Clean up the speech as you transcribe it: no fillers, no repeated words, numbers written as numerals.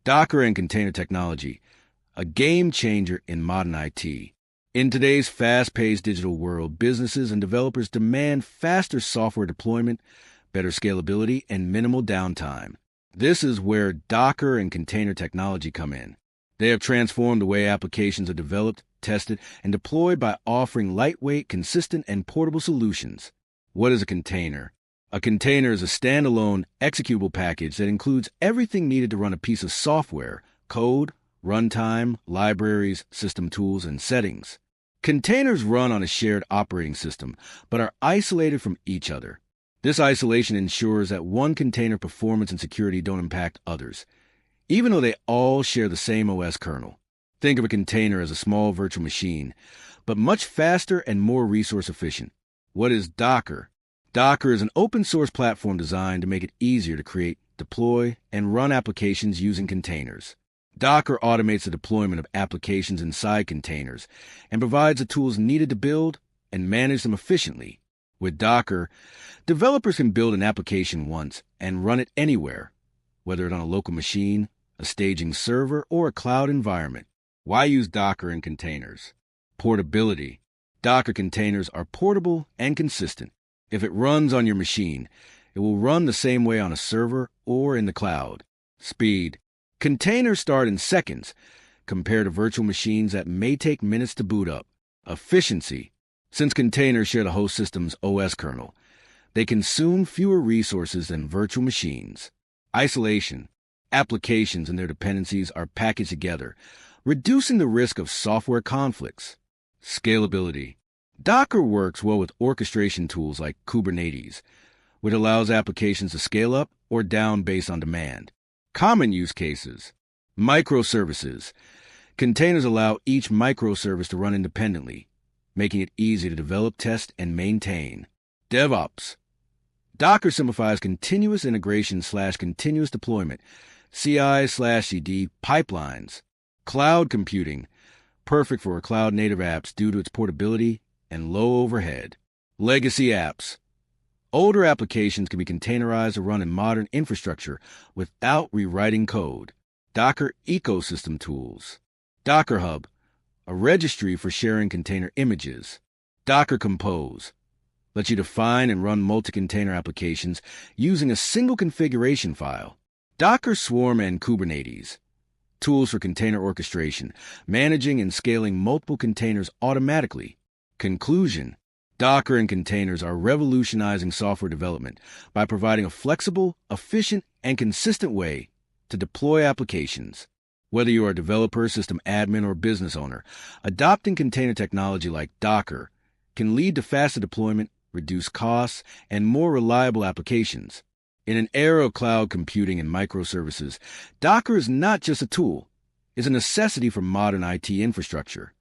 Docker and container technology, a game changer in modern IT. In today's fast-paced digital world, businesses and developers demand faster software deployment, better scalability, and minimal downtime. This is where Docker and container technology come in. They have transformed the way applications are developed, tested, and deployed by offering lightweight, consistent, and portable solutions. What is a container? A container is a standalone, executable package that includes everything needed to run a piece of software: code, runtime, libraries, system tools, and settings. Containers run on a shared operating system, but are isolated from each other. This isolation ensures that one container performance and security don't impact others, even though they all share the same OS kernel. Think of a container as a small virtual machine, but much faster and more resource efficient. What is Docker? Docker is an open-source platform designed to make it easier to create, deploy, and run applications using containers. Docker automates the deployment of applications inside containers and provides the tools needed to build and manage them efficiently. With Docker, developers can build an application once and run it anywhere, whether it's on a local machine, a staging server, or a cloud environment. Why use Docker and containers? Portability. Docker containers are portable and consistent. If it runs on your machine, it will run the same way on a server or in the cloud. Speed. Containers start in seconds, compared to virtual machines that may take minutes to boot up. Efficiency. Since containers share the host system's OS kernel, they consume fewer resources than virtual machines. Isolation. Applications and their dependencies are packaged together, reducing the risk of software conflicts. Scalability. Docker works well with orchestration tools like Kubernetes, which allows applications to scale up or down based on demand. Common use cases. Microservices. Containers allow each microservice to run independently, making it easy to develop, test, and maintain. DevOps. Docker simplifies continuous integration/continuous deployment, CI/CD pipelines. Cloud computing. Perfect for cloud-native apps due to its portability and low overhead. Legacy apps. Older applications can be containerized to run in modern infrastructure without rewriting code. Docker ecosystem tools. Docker Hub, a registry for sharing container images. Docker Compose lets you define and run multi-container applications using a single configuration file. Docker Swarm and Kubernetes, tools for container orchestration, managing and scaling multiple containers automatically. Conclusion. Docker and containers are revolutionizing software development by providing a flexible, efficient, and consistent way to deploy applications. Whether you are a developer, system admin, or business owner, adopting container technology like Docker can lead to faster deployment, reduced costs, and more reliable applications. In an era of cloud computing and microservices, Docker is not just a tool, it's a necessity for modern IT infrastructure.